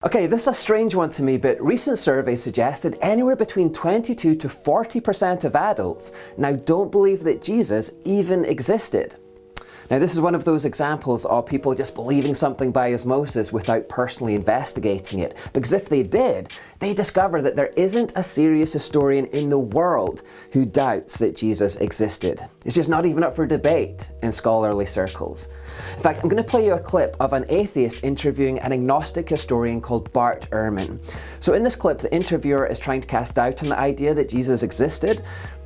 Okay, this is a strange one to me, but recent surveys suggested anywhere between 22 to 40% of adults now don't believe that Jesus even existed. Now, this is one of those examples of people just believing something by osmosis without personally investigating it. Because if they did, they discover that there isn't a serious historian in the world who doubts that Jesus existed. It's just not even up for debate in scholarly circles. In fact, I'm going to play you a clip of an atheist interviewing an agnostic historian called Bart Ehrman. So in this clip, the interviewer is trying to cast doubt on the idea that Jesus existed,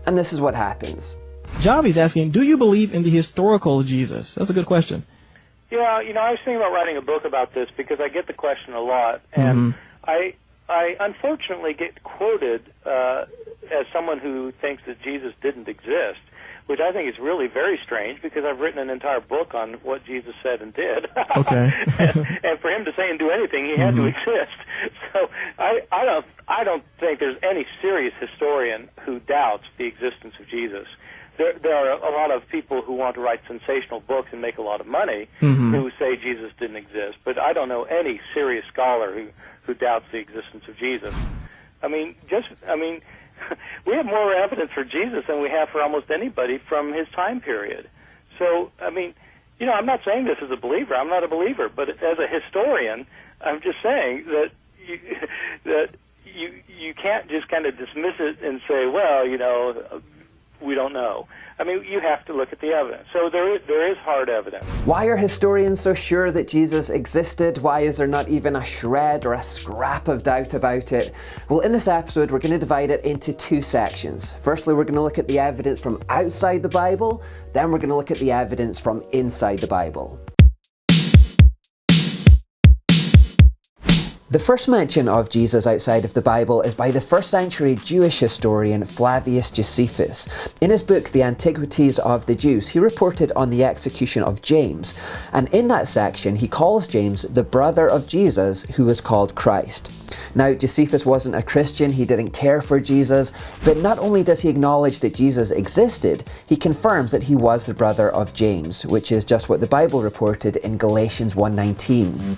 and this is what happens. Javi's asking, do you believe in the historical Jesus? That's a good question. Yeah, I was thinking about writing a book about this because I get the question a lot, and I unfortunately get quoted as someone who thinks that Jesus didn't exist, which I think is really very strange because I've written an entire book on what Jesus said and did. Okay. and for him to say and do anything, he had to exist. So I don't think there's any serious historian who doubts the existence of Jesus. There are a lot of people who want to write sensational books and make a lot of money who say Jesus didn't exist, but I don't know any serious scholar who doubts the existence of Jesus. We have more evidence for Jesus than we have for almost anybody from his time period. So, I'm not saying this as a believer. I'm not a believer, but as a historian, I'm just saying that you can't just kind of dismiss it and say, well, we don't know. You have to look at the evidence. So there is hard evidence. Why are historians so sure that Jesus existed? Why is there not even a shred or a scrap of doubt about it? Well, in this episode, we're going to divide it into two sections. Firstly, we're going to look at the evidence from outside the Bible. Then we're going to look at the evidence from inside the Bible. The first mention of Jesus outside of the Bible is by the first century Jewish historian Flavius Josephus. In his book, The Antiquities of the Jews, he reported on the execution of James. And in that section, he calls James the brother of Jesus, who was called Christ. Now, Josephus wasn't a Christian, he didn't care for Jesus, but not only does he acknowledge that Jesus existed, he confirms that he was the brother of James, which is just what the Bible reported in Galatians 1:19.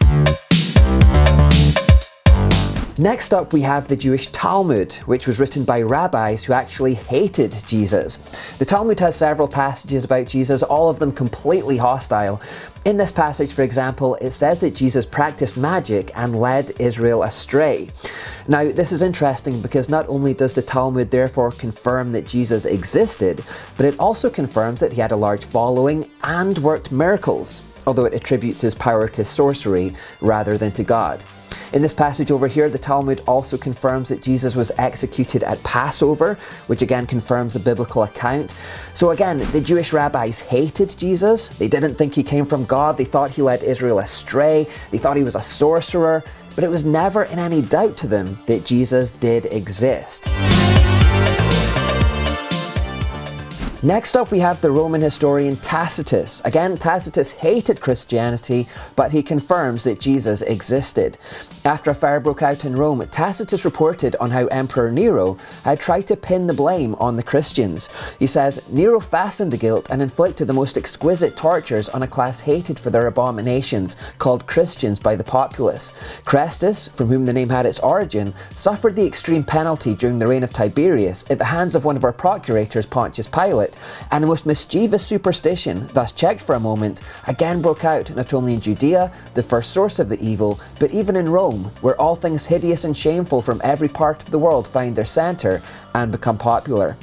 Next up, we have the Jewish Talmud, which was written by rabbis who actually hated Jesus. The Talmud has several passages about Jesus, all of them completely hostile. In this passage, for example, it says that Jesus practiced magic and led Israel astray. Now, this is interesting because not only does the Talmud therefore confirm that Jesus existed, but it also confirms that he had a large following and worked miracles, although it attributes his power to sorcery rather than to God. In this passage over here, the Talmud also confirms that Jesus was executed at Passover, which again confirms the biblical account. So again, the Jewish rabbis hated Jesus. They didn't think he came from God. They thought he led Israel astray. They thought he was a sorcerer. But it was never in any doubt to them that Jesus did exist. Next up, we have the Roman historian Tacitus. Again, Tacitus hated Christianity, but he confirms that Jesus existed. After a fire broke out in Rome, Tacitus reported on how Emperor Nero had tried to pin the blame on the Christians. He says, Nero fastened the guilt and inflicted the most exquisite tortures on a class hated for their abominations, called Christians by the populace. Chrestus, from whom the name had its origin, suffered the extreme penalty during the reign of Tiberius at the hands of one of our procurators, Pontius Pilate, and a most mischievous superstition, thus checked for a moment, again broke out not only in Judea, the first source of the evil, but even in Rome, where all things hideous and shameful from every part of the world find their centre and become popular.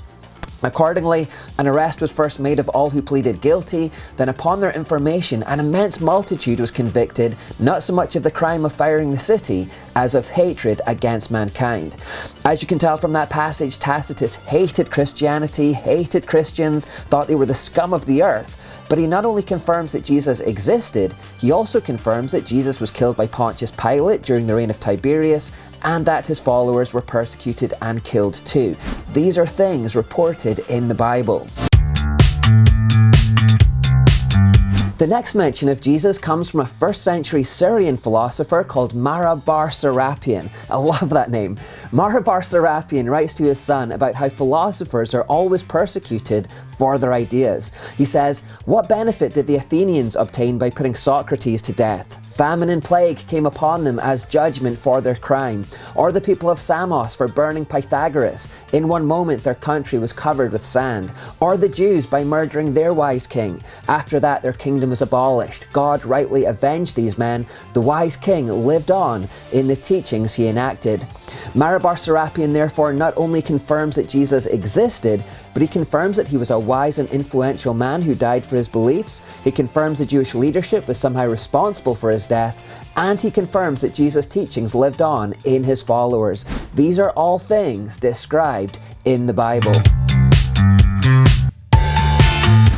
Accordingly, an arrest was first made of all who pleaded guilty, then upon their information an immense multitude was convicted, not so much of the crime of firing the city, as of hatred against mankind. As you can tell from that passage, Tacitus hated Christianity, hated Christians, thought they were the scum of the earth. But he not only confirms that Jesus existed, he also confirms that Jesus was killed by Pontius Pilate during the reign of Tiberius, and that his followers were persecuted and killed too. These are things reported in the Bible. The next mention of Jesus comes from a 1st century Syrian philosopher called Marabar Serafian. I love that name. Marabar Serafian writes to his son about how philosophers are always persecuted for their ideas. He says, "What benefit did the Athenians obtain by putting Socrates to death? Famine and plague came upon them as judgment for their crime. Or the people of Samos for burning Pythagoras. In one moment their country was covered with sand. Or the Jews by murdering their wise king. After that their kingdom was abolished. God rightly avenged these men. The wise king lived on in the teachings he enacted. Marabar Serafian therefore not only confirms that Jesus existed, but he confirms that he was a wise and influential man who died for his beliefs. He confirms the Jewish leadership was somehow responsible for his death, and he confirms that Jesus' teachings lived on in his followers. These are all things described in the Bible.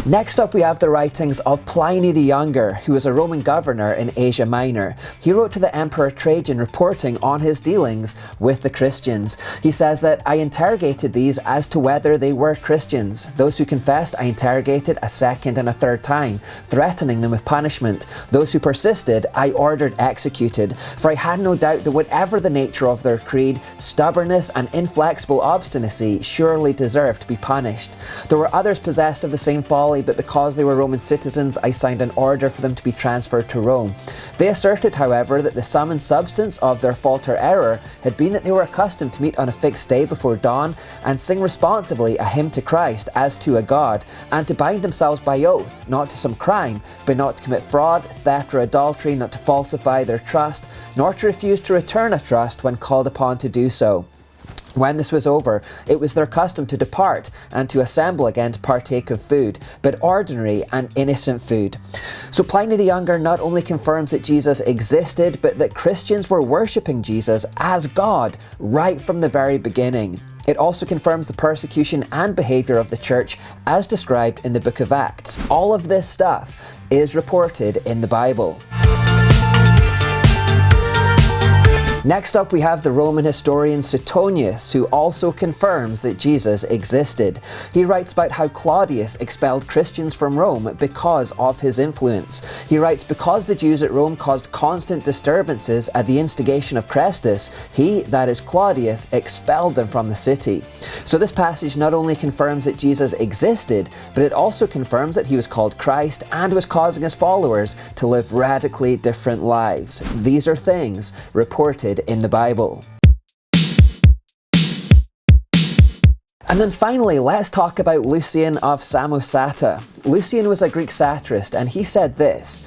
Next up we have the writings of Pliny the Younger, who was a Roman governor in Asia Minor. He wrote to the Emperor Trajan reporting on his dealings with the Christians. He says that, "I interrogated these as to whether they were Christians. Those who confessed I interrogated a second and a third time, threatening them with punishment. Those who persisted I ordered executed, for I had no doubt that whatever the nature of their creed, stubbornness and inflexible obstinacy surely deserved to be punished. There were others possessed of the same folly, but because they were Roman citizens, I signed an order for them to be transferred to Rome. They asserted, however, that the sum and substance of their fault or error had been that they were accustomed to meet on a fixed day before dawn and sing responsively a hymn to Christ as to a God, and to bind themselves by oath, not to some crime, but not to commit fraud, theft or adultery, not to falsify their trust, nor to refuse to return a trust when called upon to do so. When this was over, it was their custom to depart and to assemble again to partake of food, but ordinary and innocent food." So Pliny the Younger not only confirms that Jesus existed, but that Christians were worshipping Jesus as God right from the very beginning. It also confirms the persecution and behaviour of the church as described in the book of Acts. All of this stuff is reported in the Bible. Next up we have the Roman historian Suetonius, who also confirms that Jesus existed. He writes about how Claudius expelled Christians from Rome because of his influence. He writes, "Because the Jews at Rome caused constant disturbances at the instigation of Chrestus, he, that is Claudius, expelled them from the city." So this passage not only confirms that Jesus existed, but it also confirms that he was called Christ and was causing his followers to live radically different lives. These are things reported in the Bible. And then finally, let's talk about Lucian of Samosata. Lucian was a Greek satirist, and he said this: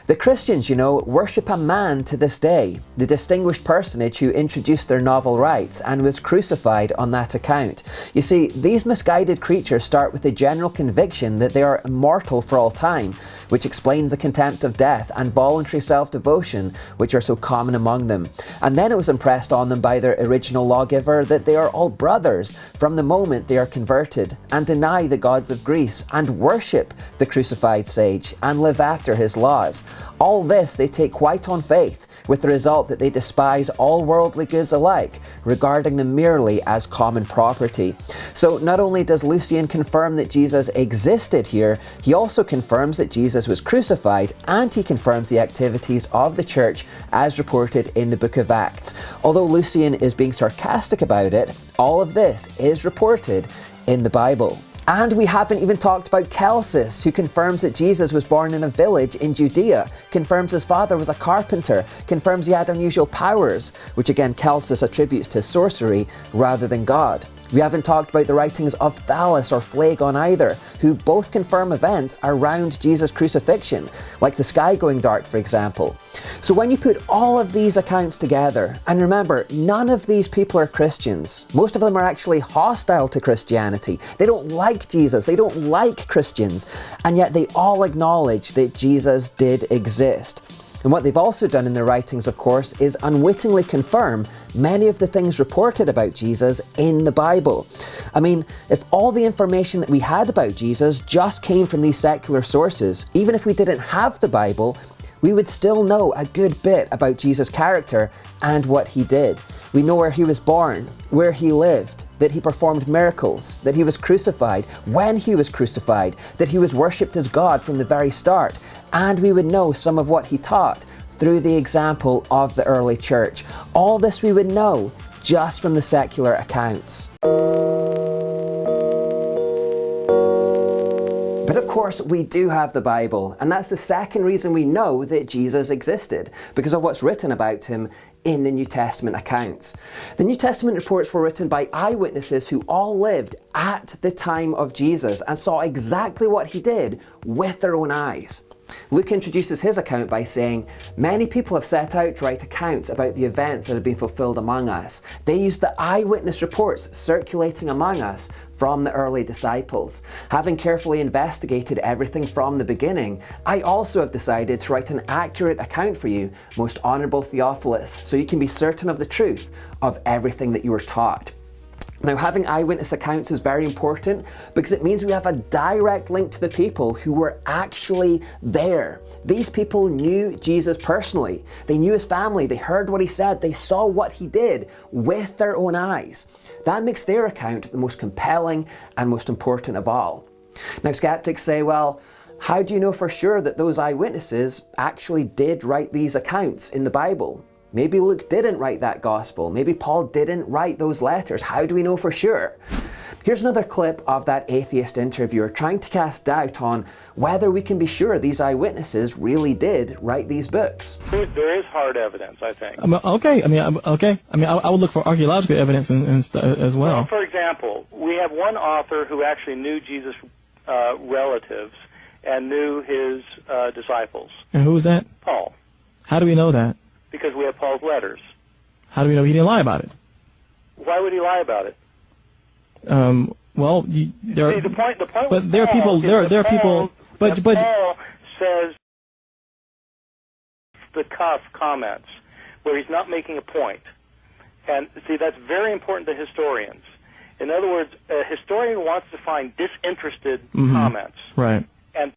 "The Christians, worship a man to this day, the distinguished personage who introduced their novel rites and was crucified on that account. You see, these misguided creatures start with the general conviction that they are immortal for all time, which explains the contempt of death and voluntary self-devotion which are so common among them. And then it was impressed on them by their original lawgiver that they are all brothers from the moment they are converted, and deny the gods of Greece, and worship the crucified sage, and live after his laws. All this they take quite on faith, with the result that they despise all worldly goods alike, regarding them merely as common property." So not only does Lucian confirm that Jesus existed here, he also confirms that Jesus was crucified, and he confirms the activities of the church as reported in the book of Acts. Although Lucian is being sarcastic about it, all of this is reported in the Bible. And we haven't even talked about Celsus, who confirms that Jesus was born in a village in Judea, confirms his father was a carpenter, confirms he had unusual powers, which again Celsus attributes to sorcery rather than God. We haven't talked about the writings of Thales or Phlegon either, who both confirm events around Jesus' crucifixion, like the sky going dark, for example. So when you put all of these accounts together, and remember, none of these people are Christians. Most of them are actually hostile to Christianity. They don't like Jesus, they don't like Christians, and yet they all acknowledge that Jesus did exist. And what they've also done in their writings, of course, is unwittingly confirm many of the things reported about Jesus in the Bible. I mean, if all the information that we had about Jesus just came from these secular sources, even if we didn't have the Bible, we would still know a good bit about Jesus' character and what he did. We know where he was born, where he lived, that he performed miracles, that he was crucified, when he was crucified, that he was worshipped as God from the very start, and we would know some of what he taught through the example of the early church. All this we would know just from the secular accounts. But of course, course, we do have the Bible, and that's the second reason we know that Jesus existed, because of what's written about him in the New Testament accounts. The New Testament reports were written by eyewitnesses who all lived at the time of Jesus and saw exactly what he did with their own eyes. Luke introduces his account by saying, "Many people have set out to write accounts about the events that have been fulfilled among us. They used the eyewitness reports circulating among us from the early disciples. Having carefully investigated everything from the beginning, I also have decided to write an accurate account for you, most honourable Theophilus, so you can be certain of the truth of everything that you were taught." Now, having eyewitness accounts is very important because it means we have a direct link to the people who were actually there. These people knew Jesus personally. They knew his family. They heard what he said. They saw what he did with their own eyes. That makes their account the most compelling and most important of all. Now, skeptics say, well, how do you know for sure that those eyewitnesses actually did write these accounts in the Bible? Maybe Luke didn't write that gospel. Maybe Paul didn't write those letters. How do we know for sure? Here's another clip of that atheist interviewer trying to cast doubt on whether we can be sure these eyewitnesses really did write these books. There is hard evidence, I think. I would look for archaeological evidence as well. For example, we have one author who actually knew Jesus' relatives and knew his disciples. And who was that? Paul. How do we know that? Because we have Paul's letters. How do we know he didn't lie about it? Why would he lie about it? Well, there. See, the point. But there are people. There are people. But Paul says the cuff comments where he's not making a point, and see that's very important to historians. In other words, a historian wants to find disinterested comments. Right. And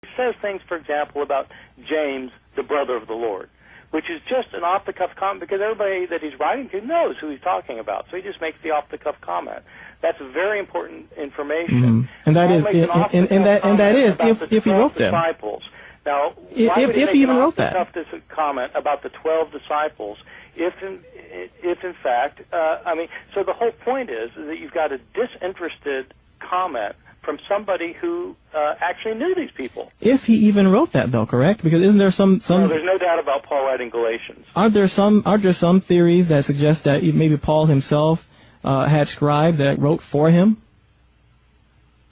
he says things, for example, about James, the brother of the Lord, which is just an off-the-cuff comment because everybody that he's writing to knows who he's talking about. So he just makes the off-the-cuff comment. That's very important information. And that is, if he wrote them. Disciples. Now, if he even wrote that comment about the 12 disciples, if in fact, so the whole point is that you've got a disinterested comment from somebody who actually knew these people. If he even wrote that, though, correct? Because isn't there some? No, there's no doubt about Paul writing Galatians. Aren't there some theories that suggest that maybe Paul himself had scribes that wrote for him?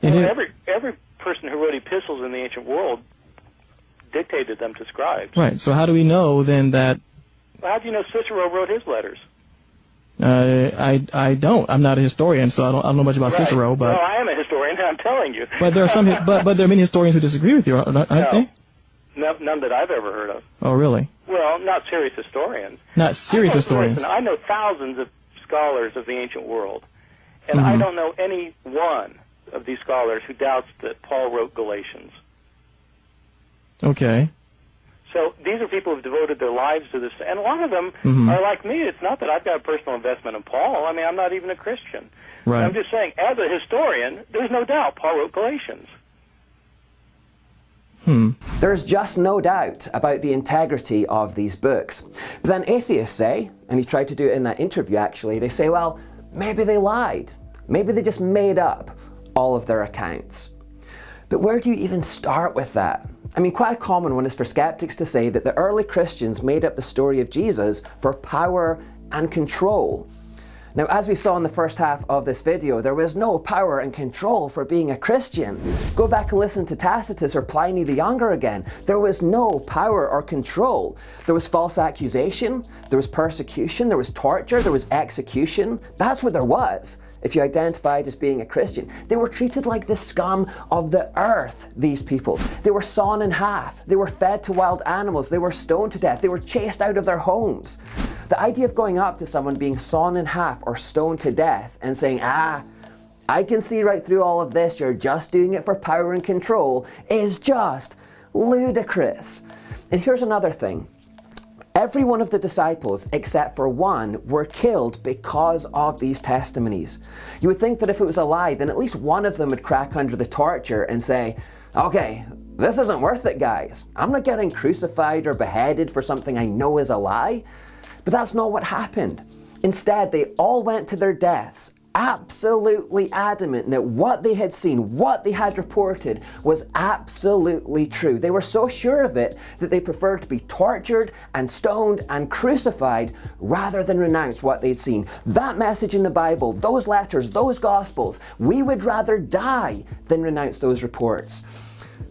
Well, every person who wrote epistles in the ancient world dictated them to scribes. Right. So how do we know then that? Well, how do you know Cicero wrote his letters? I don't. I'm not a historian, so I don't know much about Cicero. But I am a historian. I'm telling you. But there are some. but there are many historians who disagree with you, aren't they? No, none that I've ever heard of. Oh, really? Well, not serious historians. Not serious historians. Listen, I know thousands of scholars of the ancient world, and I don't know any one of these scholars who doubts that Paul wrote Galatians. Okay. So these are people who've devoted their lives to this, and a lot of them are like me. It's not that I've got a personal investment in Paul. I mean, I'm not even a Christian. Right. I'm just saying, as a historian, there's no doubt Paul wrote Galatians. There's just no doubt about the integrity of these books. But then atheists say, and he tried to do it in that interview actually, they say, well, maybe they lied. Maybe they just made up all of their accounts. But where do you even start with that? I mean, quite a common one is for skeptics to say that the early Christians made up the story of Jesus for power and control. Now, as we saw in the first half of this video, there was no power and control for being a Christian. Go back and listen to Tacitus or Pliny the Younger again. There was no power or control. There was false accusation, there was persecution, there was torture, there was execution. That's what there was if you identified as being a Christian. They were treated like the scum of the earth, these people. They were sawn in half. They were fed to wild animals. They were stoned to death. They were chased out of their homes. The idea of going up to someone being sawn in half or stoned to death and saying, I can see right through all of this, you're just doing it for power and control, is just ludicrous. And here's another thing. Every one of the disciples, except for one, were killed because of these testimonies. You would think that if it was a lie, then at least one of them would crack under the torture and say, okay, this isn't worth it, guys. I'm not getting crucified or beheaded for something I know is a lie. But that's not what happened. Instead, they all went to their deaths absolutely adamant that what they had seen, what they had reported, was absolutely true. They were so sure of it that they preferred to be tortured and stoned and crucified rather than renounce what they'd seen. That message in the Bible, those letters, those Gospels, we would rather die than renounce those reports.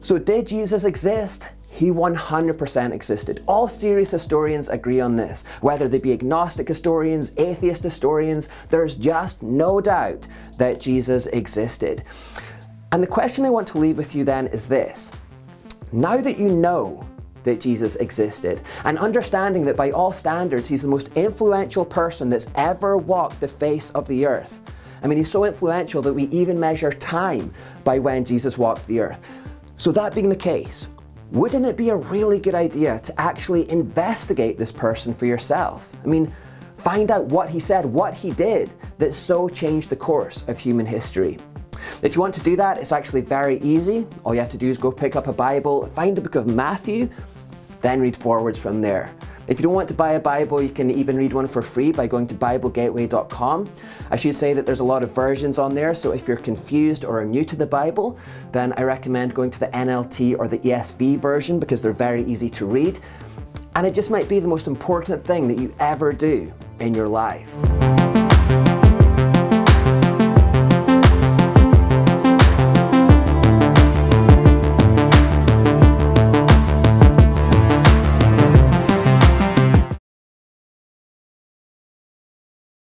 So did Jesus exist? He 100% existed. All serious historians agree on this. Whether they be agnostic historians, atheist historians, there's just no doubt that Jesus existed. And the question I want to leave with you then is this. Now that you know that Jesus existed, and understanding that by all standards he's the most influential person that's ever walked the face of the earth. I mean, he's so influential that we even measure time by when Jesus walked the earth. So that being the case, wouldn't it be a really good idea to actually investigate this person for yourself? I mean, find out what he said, what he did that so changed the course of human history. If you want to do that, it's actually very easy. All you have to do is go pick up a Bible, find the book of Matthew, then read forwards from there. If you don't want to buy a Bible, you can even read one for free by going to BibleGateway.com. I should say that there's a lot of versions on there, so if you're confused or are new to the Bible, then I recommend going to the NLT or the ESV version because they're very easy to read. And it just might be the most important thing that you ever do in your life.